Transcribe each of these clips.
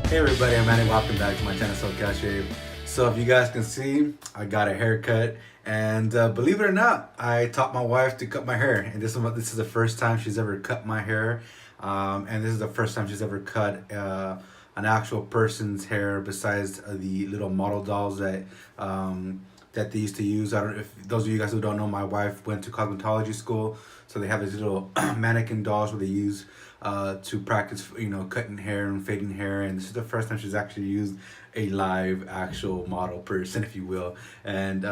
Hey everybody, I'm Manny. Welcome back to my channel, Aftershave. So if you guys can see, I got a haircut, and believe it or not, I taught my wife to cut my hair, and this is the first time she's ever cut my hair, and this is the first time she's ever cut an actual person's hair besides the little model dolls that they used to use. I don't. If those of you guys who don't know, my wife went to cosmetology school, so they have these little mannequin dolls where they use to practice, cutting hair and fading hair. And this is the first time she's actually used a live, actual model person, if you will. And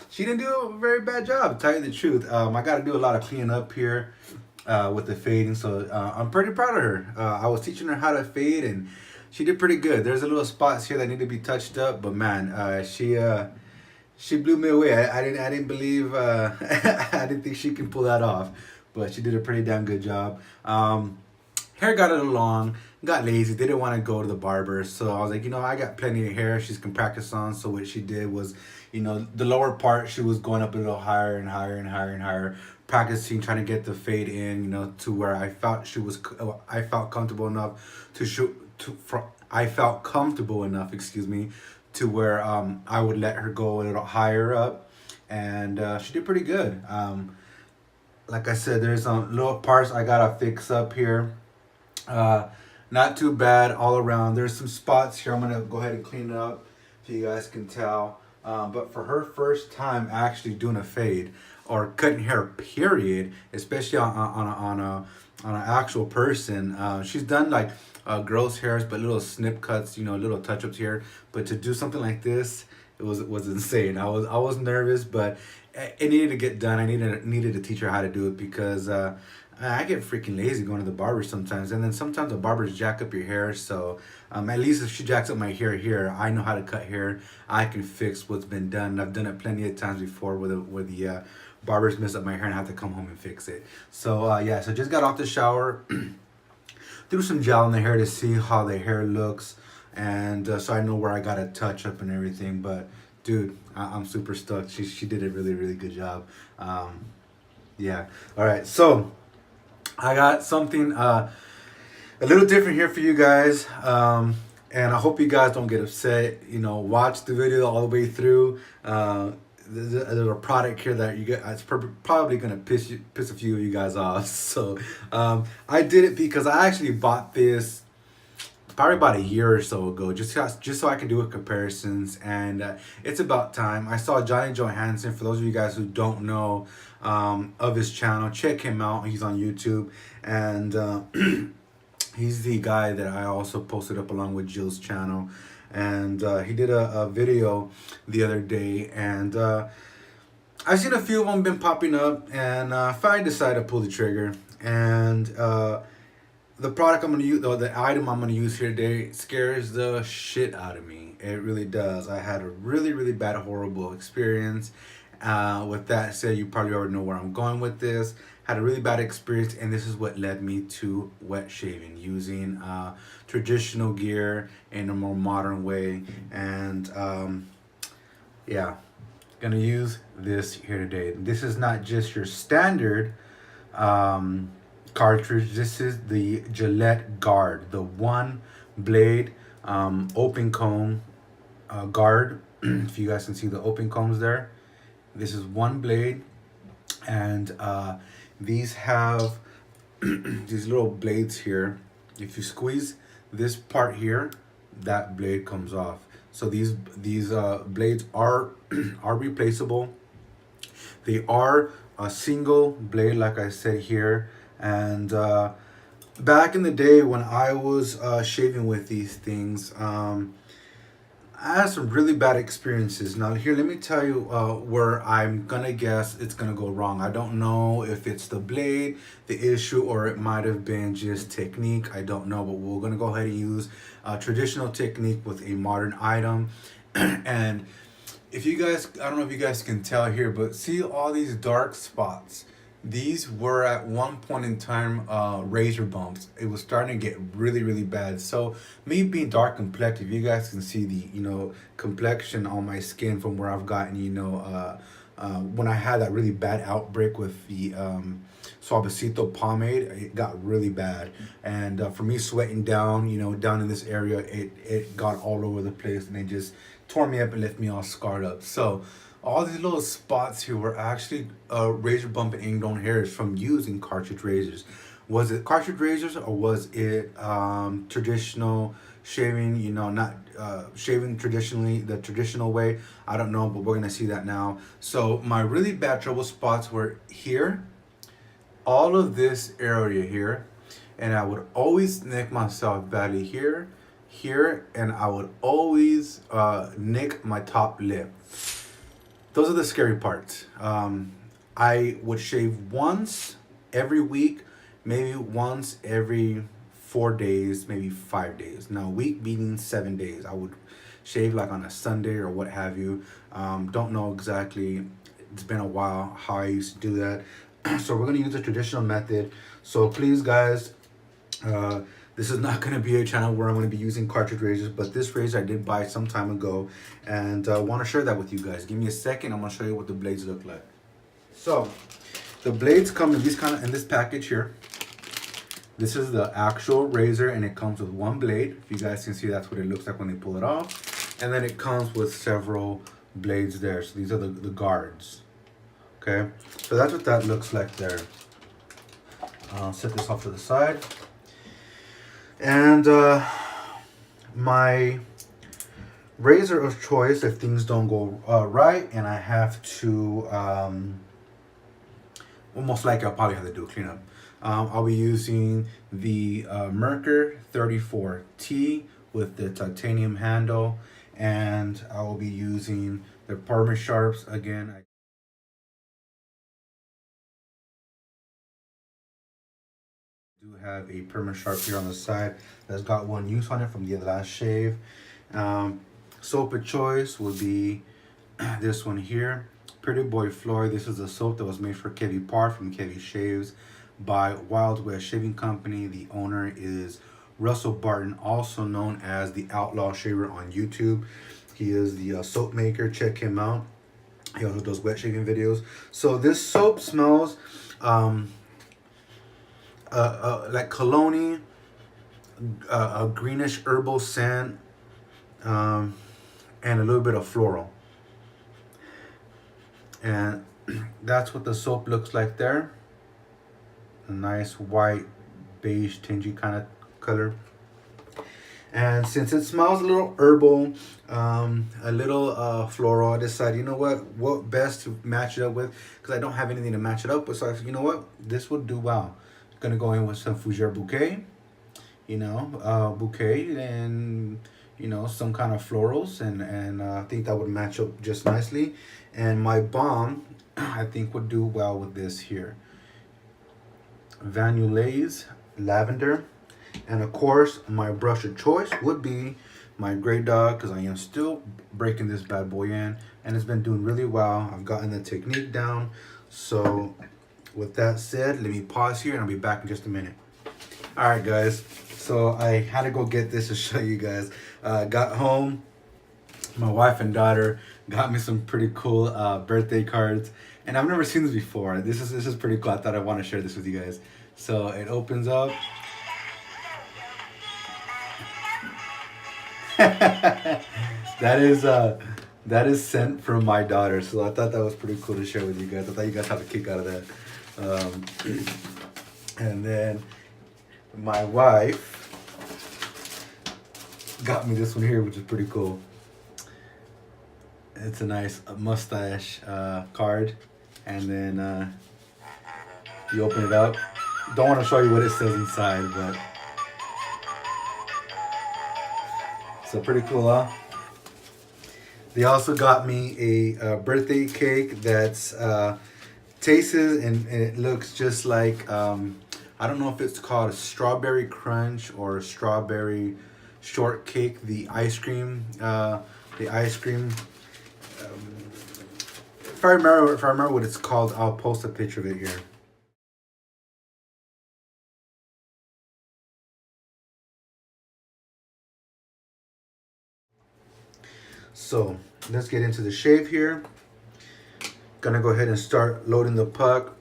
she didn't do a very bad job, to tell you the truth. I got to do a lot of cleaning up here with the fading, so I'm pretty proud of her. I was teaching her how to fade, and she did pretty good. There's a little spots here that need to be touched up, but man, she blew me away. I didn't believe I didn't think she can pull that off, but she did a pretty damn good job. Hair got a little long, got lazy, didn't want to go to the barber, so I was like, I got plenty of hair she can practice on. So what she did was, the lower part, she was going up a little higher and higher and higher and higher, practicing, trying to get the fade in, to where I felt comfortable enough to shoot I felt comfortable enough, excuse me, to where I would let her go a little higher up, and she did pretty good. Like I said, there's some little parts I gotta fix up here. Not too bad all around. There's some spots here I'm gonna go ahead and clean it up so you guys can tell. But for her first time actually doing a fade or cutting hair, period, especially on an actual person, she's done like girls' hairs, but little snip cuts, little touch ups here. But to do something like this, it was insane. I was nervous, but it needed to get done. I needed to teach her how to do it because I get freaking lazy going to the barber sometimes, and then sometimes the barbers jack up your hair. So at least if she jacks up my hair here, I know how to cut hair. I can fix what's been done. And I've done it plenty of times before where the barbers mess up my hair and I have to come home and fix it. So yeah, so just got off the shower, threw some gel in the hair to see how the hair looks, and so I know where I gotta touch up and everything. But dude, I'm super stoked. She did a really really good job. Yeah. All right. So I got something a little different here for you guys, and I hope you guys don't get upset. Watch the video all the way through. There's a product here that you get. It's probably gonna piss a few of you guys off. So I did it because I actually bought this probably about a year or so ago, just so I can do comparisons, and it's about time. I saw Johnny Johansson. For those of you guys who don't know of his channel, check him out. He's on YouTube, and he's the guy that I also posted up along with Jill's channel, and he did a video the other day, and I've seen a few of them been popping up, and finally decided to pull the trigger. And the product I'm going to use, or the item I'm going to use here today, scares the shit out of me. It really does. I had a really, really bad, horrible experience. With that said, you probably already know where I'm going with this. Had a really bad experience, and this is what led me to wet shaving, using traditional gear in a more modern way. And yeah, gonna use this here today. This is not just your standard cartridge. This is the Gillette Guard, the one blade open comb guard. If you guys can see the open combs there, this is one blade, and these have these little blades here. If you squeeze this part here, that blade comes off. So these blades are are replaceable. They are a single blade, like I said here. And back in the day when I was shaving with these things, I had some really bad experiences. Now here, let me tell you where I'm gonna guess it's gonna go wrong. I don't know if it's the blade, the issue, or it might have been just technique. I don't know, but we're gonna go ahead and use a traditional technique with a modern item. And if you guys, I don't know if you guys can tell here, but see all these dark spots? These were at one point in time razor bumps. It was starting to get really, really bad. So me being dark complected, if you guys can see the complexion on my skin from where I've gotten when I had that really bad outbreak with the Suavecito pomade, it got really bad. And for me, sweating down, down in this area, it got all over the place, and it just tore me up and left me all scarred up. So all these little spots here were actually razor bump and ingrown hairs from using cartridge razors. Was it cartridge razors, or was it traditional shaving, not shaving traditionally, the traditional way? I don't know, but we're gonna see that now. So my really bad trouble spots were here, all of this area here, and I would always nick myself badly here, here, and I would always nick my top lip. Those are the scary parts. I would shave once every week, maybe once every 4 days, maybe 5 days. Now, week meaning 7 days. I would shave like on a Sunday or what have you. Don't know exactly. It's been a while how I used to do that. So we're gonna use the traditional method. So please, guys, this is not gonna be a channel where I'm gonna be using cartridge razors, but this razor I did buy some time ago, and I want to share that with you guys. Give me a second. I'm gonna show you what the blades look like. So the blades come in in this package here. This is the actual razor, and it comes with one blade. If you guys can see, that's what it looks like when they pull it off. And then it comes with several blades there. So these are the guards. Okay, so that's what that looks like there. I'll set this off to the side. And my razor of choice, if things don't go right and I have to, most likely I'll probably have to do a cleanup. I'll be using the Merkur 34T with the titanium handle, and I will be using the Parma Sharps again. I do have a Perma Sharp here on the side that's got one use on it from the last shave. Soap of choice would be this one here, Pretty Boy Floyd. This is a soap that was made for Kevy Parr from Kevy Shaves by Wild West Shaving Company. The owner is Russell Barton, also known as the Outlaw Shaver on YouTube. He is the soap maker. Check him out. He also does wet shaving videos. So this soap smells like cologne, a greenish herbal scent, and a little bit of floral. And that's what the soap looks like there. A nice white, beige, tingy kind of color. And since it smells a little herbal, a little floral, I decided, you know what best to match it up with, because I don't have anything to match it up with. So I said, you know what, this would do well. Gonna go in with some Fougère Bouquet, bouquet, and some kind of florals, and I think that would match up just nicely. And my balm, I think, would do well with this here. Balm Lavender. And of course, my brush of choice would be my Grey Dog, because I am still breaking this bad boy in, and it's been doing really well. I've gotten the technique down. So with that said, let me pause here and I'll be back in just a minute. All right, guys. So I had to go get this to show you guys. Got home. My wife and daughter got me some pretty cool birthday cards, and I've never seen this before. This is pretty cool. I thought I want to share this with you guys. So it opens up. that is sent from my daughter, so I thought that was pretty cool to share with you guys. I thought you guys have a kick out of that. And then my wife got me this one here, which is pretty cool. It's a nice mustache card, and then you open it up. Don't want to show you what it says inside, but so pretty cool, huh? They also got me a birthday cake that's tastes and it looks just like I don't know if it's called a strawberry crunch or strawberry shortcake. The ice cream. If I remember what it's called, I'll post a picture of it here. So let's get into the shave here. Gonna go ahead and start loading the puck,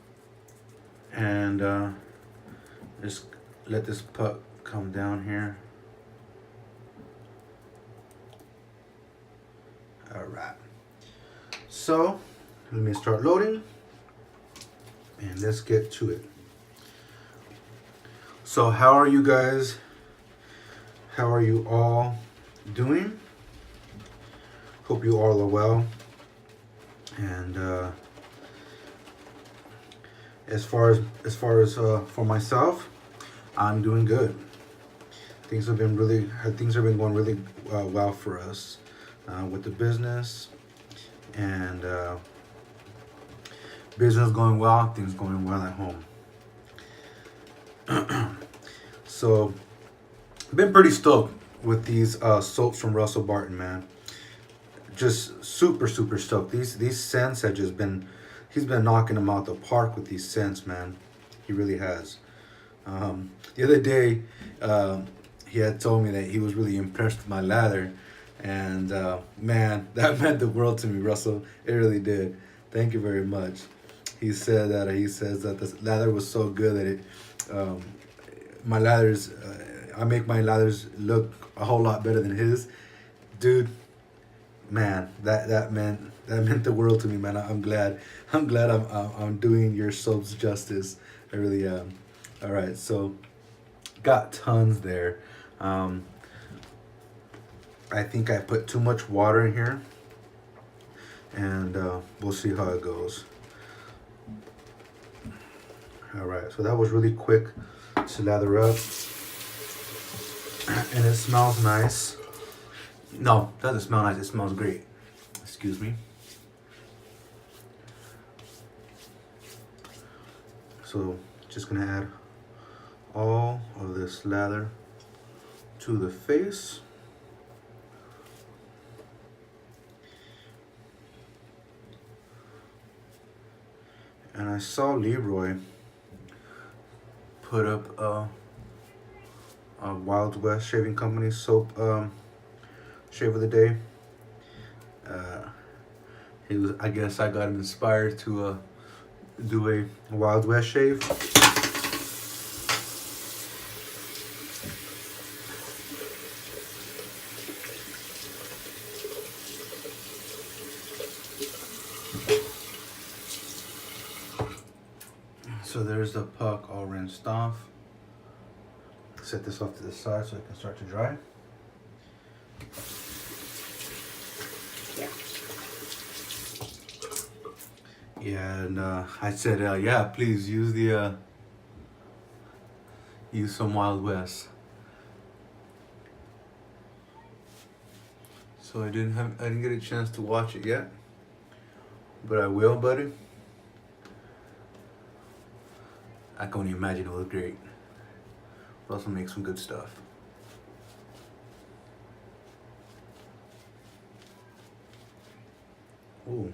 and just let this puck come down here. All right. So let me start loading, and let's get to it. So how are you guys? How are you all doing? Hope you all are well. And as far as for myself, I'm doing good. Things have been going really well for us with the business, and business going well, things going well at home. So I've been pretty stoked with these soaps from Russell Barton, man. Just super stoked. These scents have just been, he's been knocking them out the park with these scents, man. He really has. The other day, he had told me that he was really impressed with my lather, and man, that meant the world to me, Russell. It really did. Thank you very much. He says that the lather was so good that it, my lathers, I make my lathers look a whole lot better than his, dude. Man, that meant the world to me, man. I'm glad I'm doing your soaps justice. I really am. All right, so got tons there. I think I put too much water in here, and we'll see how it goes. All right, so that was really quick to lather up, and it smells nice. No, it doesn't smell nice. It smells great. Excuse me. So, just gonna add all of this lather to the face. And I saw Leroy put up a Wild West Shaving Company soap shave of the day. I guess I got him inspired to do a Wild West shave. So there's the puck all rinsed off. Set this off to the side so it can start to dry. Yeah, and I said, yeah, please use use some Wild West. So I didn't get a chance to watch it yet, but I will, buddy. I can only imagine it was great. Russell makes some good stuff. Ooh.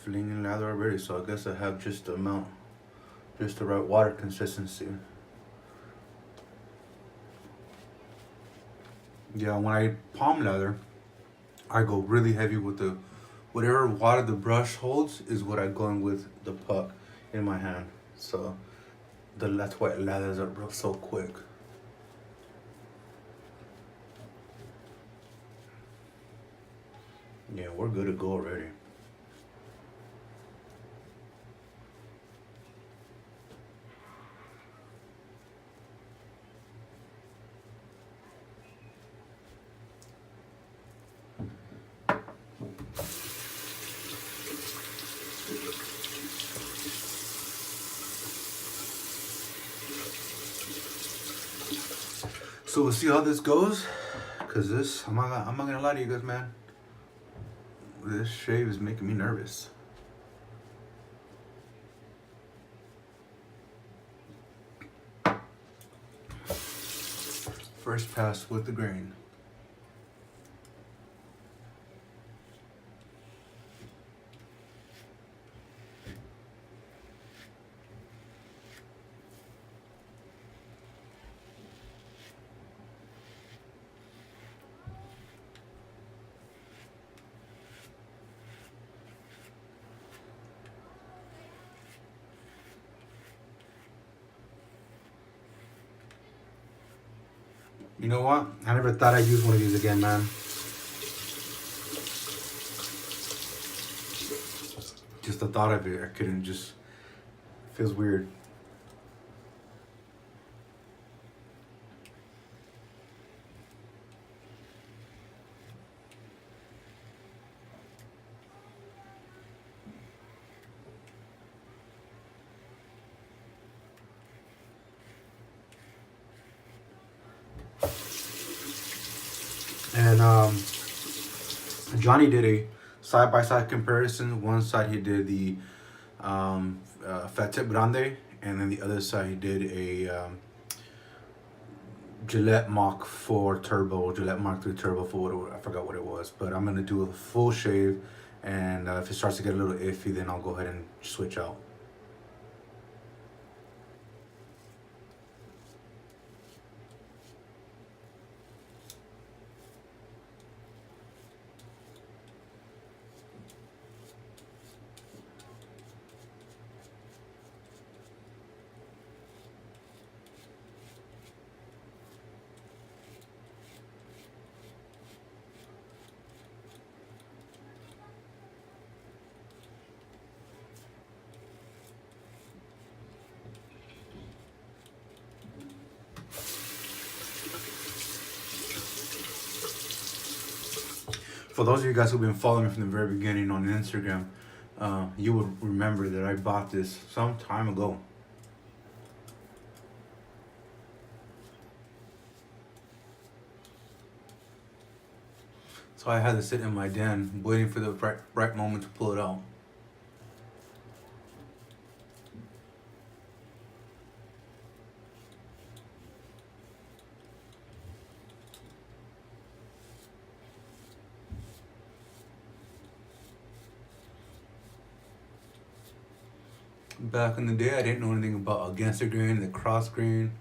Flinging lather already, so I guess I have just the right water consistency. Yeah, when I palm lather, I go really heavy with whatever water the brush holds is what I go in with the puck in my hand. So that's why it lathers up so quick. Yeah, we're good to go already. So we'll see how this goes, cause I'm not gonna lie to you guys, man. This shave is making me nervous. First pass with the grain. You know what? I never thought I'd use one of these again, man. Just the thought of it, I couldn't just, feels weird. And Johnny did a side-by-side comparison. One side he did the Fat Tip Grande, and then the other side he did a Gillette Mach 4 Turbo, Gillette Mach 3 Turbo for what I forgot what it was. But I'm gonna do a full shave, and if it starts to get a little iffy, then I'll go ahead and switch out. For those of you guys who've been following me from the very beginning on Instagram, you would remember that I bought this some time ago. So I had to sit in my den waiting for the right moment to pull it out. Back in the day, I didn't know anything about against the grain, the cross grain.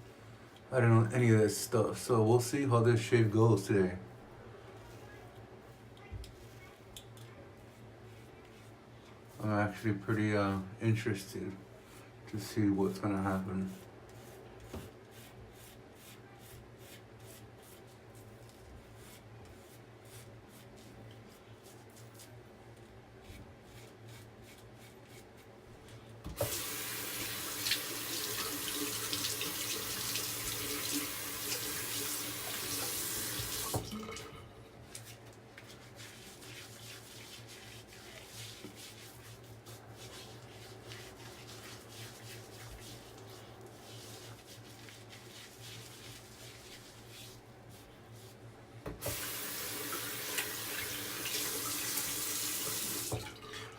I don't know any of that stuff. So we'll see how this shave goes today. I'm actually pretty interested to see what's gonna happen.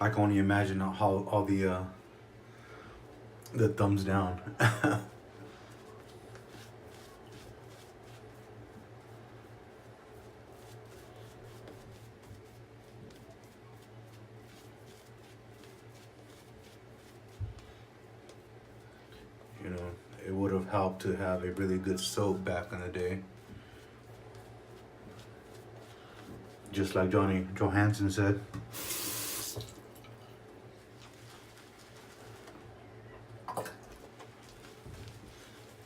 I can only imagine how all the thumbs down. You know, it would have helped to have a really good soap back in the day. Just like Johnny Johansson said.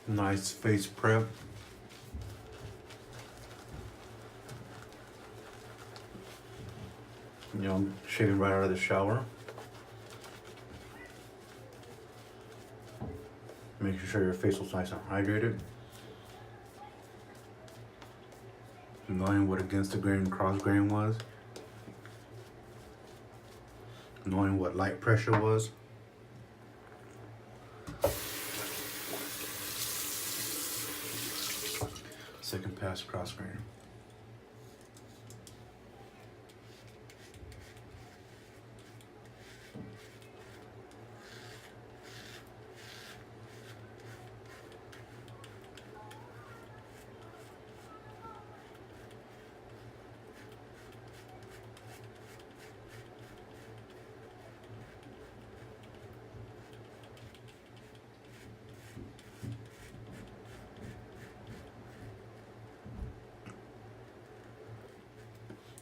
Nice face prep. You know, shaving right out of the shower. Making sure your face was nice and hydrated. Knowing what against the grain and cross grain was. Knowing what light pressure was. Second pass cross grain.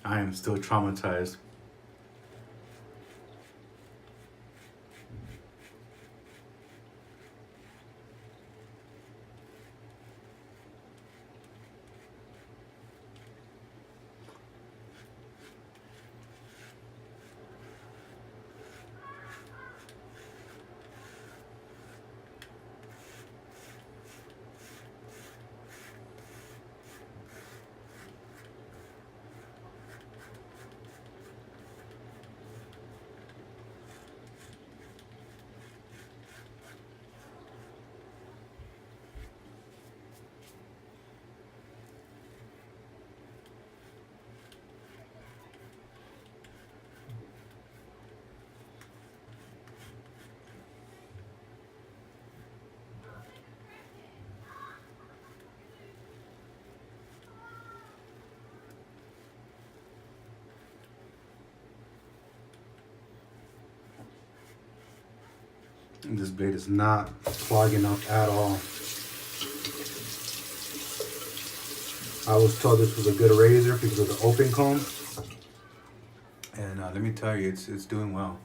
I am still traumatized. This blade is not clogging up at all. I was told this was a good razor because of the open comb, and let me tell you, it's doing well.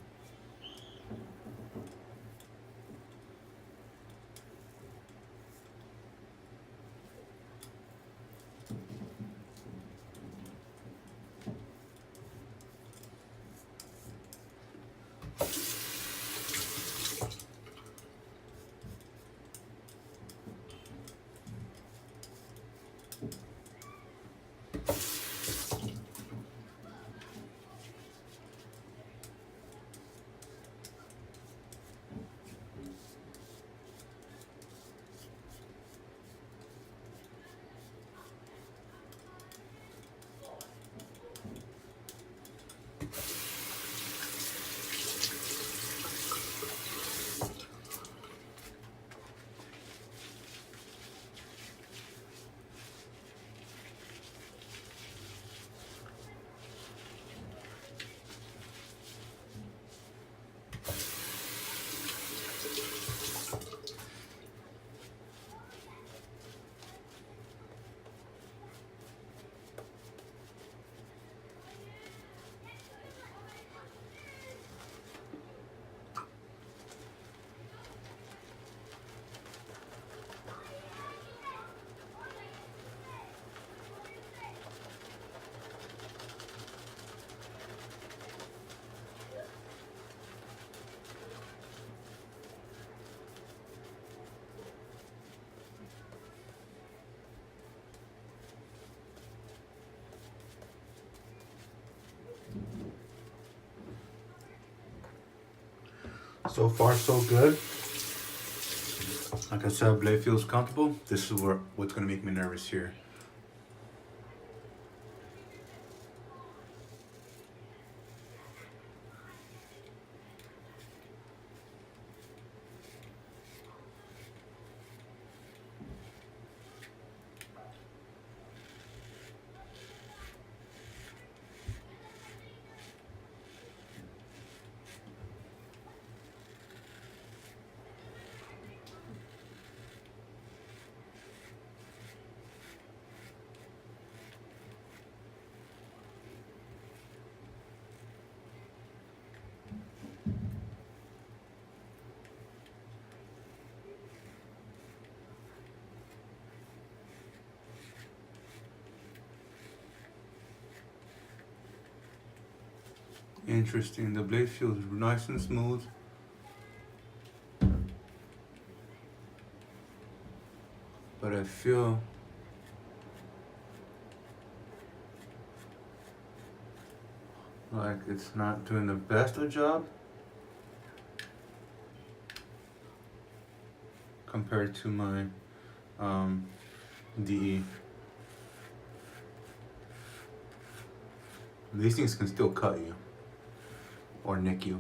So far, so good. Like I said, blade feels comfortable. This is what's gonna make me nervous here. Interesting. The blade feels nice and smooth. But I feel like it's not doing the best of job compared to my DE. These things can still cut you or nick you.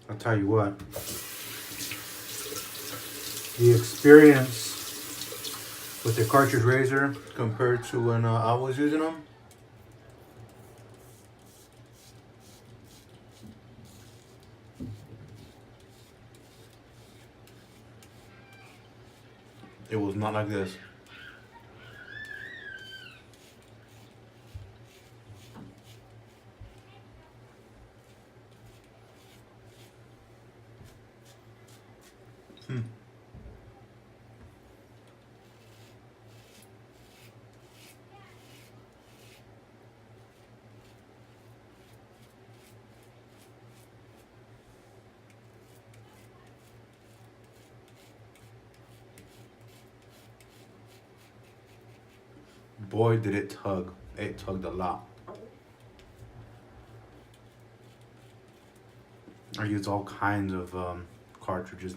I'll tell you what, the experience with the cartridge razor compared to when I was using them, it was not like this. Boy, did it tug. It tugged a lot. I used all kinds of cartridges.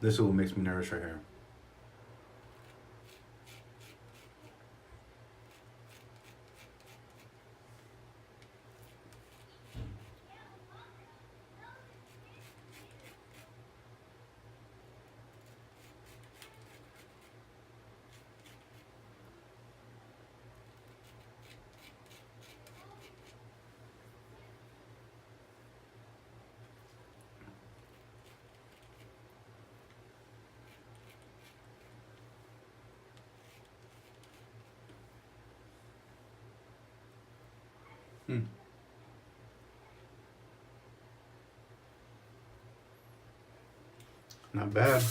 This is what makes me nervous right here. Not bad.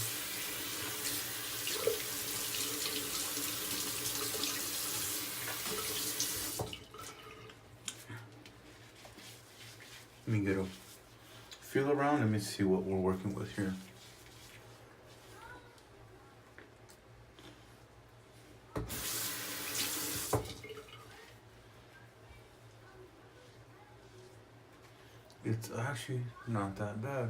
Let me get a feel around. Let me see what we're working with here. It's actually not that bad.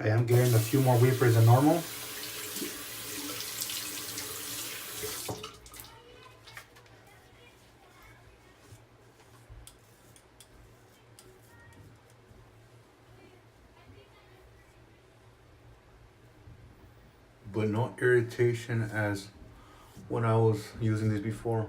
I am getting a few more weepers than normal. But no irritation as when I was using this before.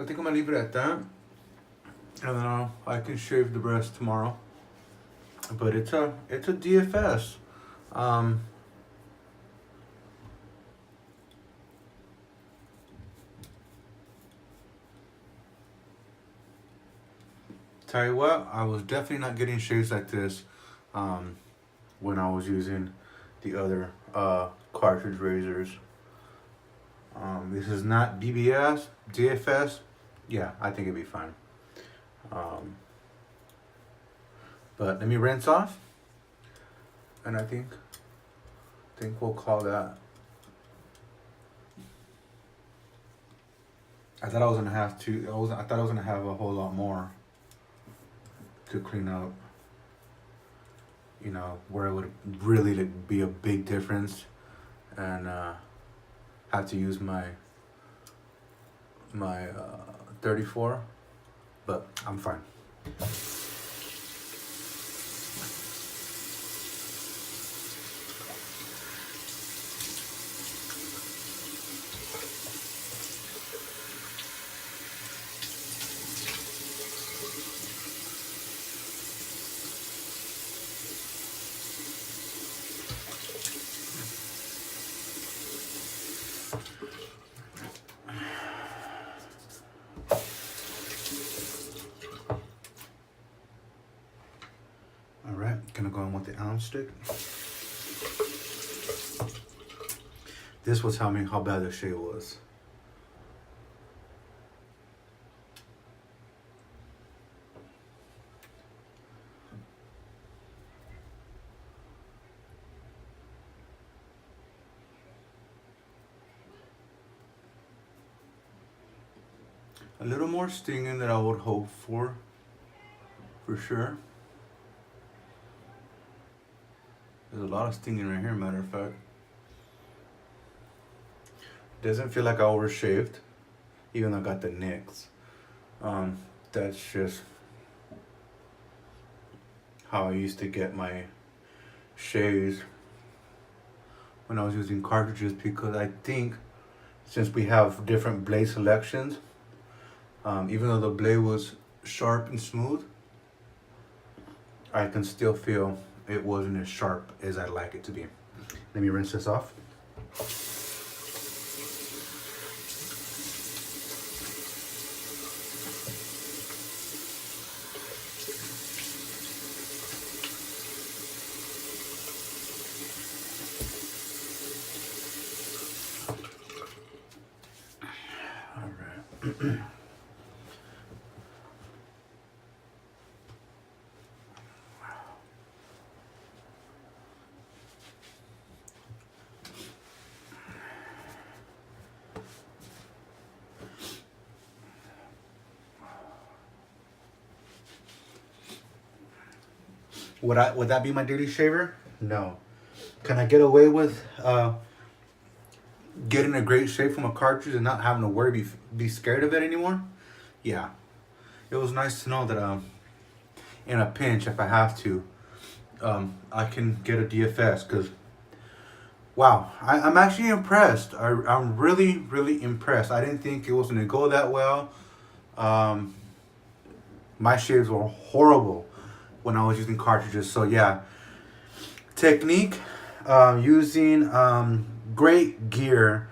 I think I'm gonna leave it at that, and then I can shave the rest tomorrow. But it's a DFS. Tell you what, I was definitely not getting shaves like this when I was using the other cartridge razors. This is not BBS, DFS. Yeah, I think it'd be fine. But let me rinse off, and I think we'll call that. I thought I was gonna have to. I thought I was gonna have a whole lot more to clean up. You know, where it would really be a big difference, and have to use my 34, but I'm fine. Gonna go in with the ounce stick. This will tell me how bad the shave was. A little more stinging than I would hope for sure. There's a lot of stinging right here, matter of fact. Doesn't feel like I overshaved, even though I got the nicks. That's just how I used to get my shaves when I was using cartridges, because I think since we have different blade selections, even though the blade was sharp and smooth, I can still feel it wasn't as sharp as I'd like it to be. Let me rinse this off. All right. Would that be my daily shaver? No. Can I get away with getting a great shave from a cartridge and not having to worry, be scared of it anymore? Yeah. It was nice to know that in a pinch, if I have to, I can get a DFS, because wow, I'm actually impressed. I'm really, really impressed. I didn't think it was going to go that well. My shaves were horrible when I was using cartridges. So yeah, technique, using great gear,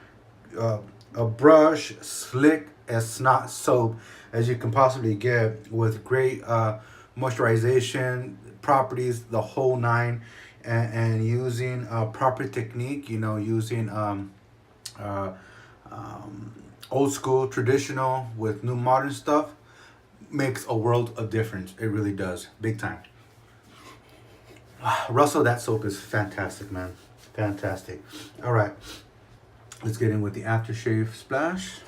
a brush slick as snot soap as you can possibly get, with great moisturization properties, the whole nine, and using proper technique, you know, using old school traditional with new modern stuff, makes a world of difference. It really does, big time. Russell, that soap is fantastic, man. Fantastic. All right, let's get in with the aftershave splash.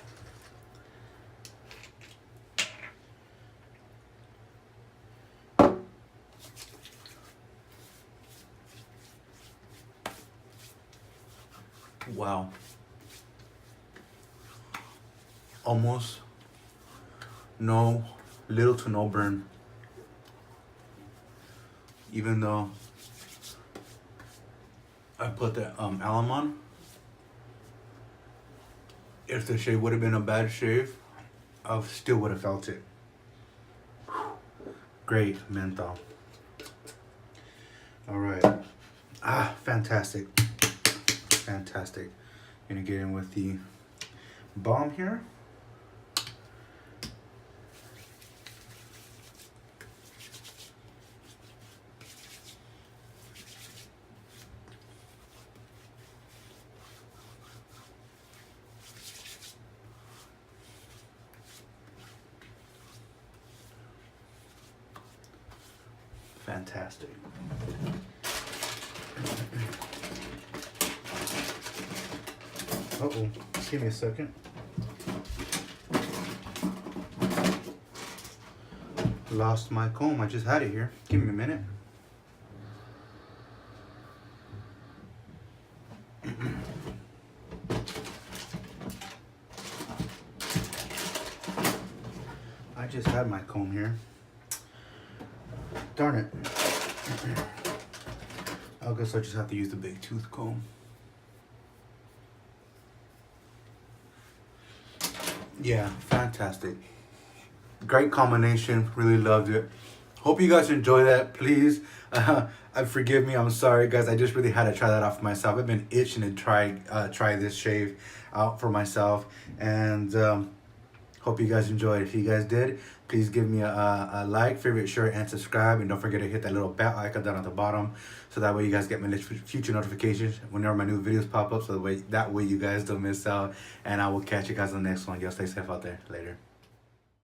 Wow. Almost little to no burn. Even though I put the alum on, if the shave would have been a bad shave, I still would have felt it. Great menthol. All right. Fantastic. Fantastic. Gonna get in with the balm here. Fantastic. Uh-oh, give me a second. Lost my comb, I just had it here. Give me a minute. I just had my comb here. Darn it. I guess I just have to use the big tooth comb. Yeah, fantastic. Great combination. Really loved it. Hope you guys enjoy that. Please, forgive me. I'm sorry, guys. I just really had to try that out for myself. I've been itching to try this shave out for myself, and hope you guys enjoyed. If you guys did, please give me a like, favorite, share, and subscribe. And don't forget to hit that little bell icon down at the bottom, so that way you guys get my future notifications whenever my new videos pop up. So that way you guys don't miss out. And I will catch you guys on the next one. Y'all stay safe out there. Later.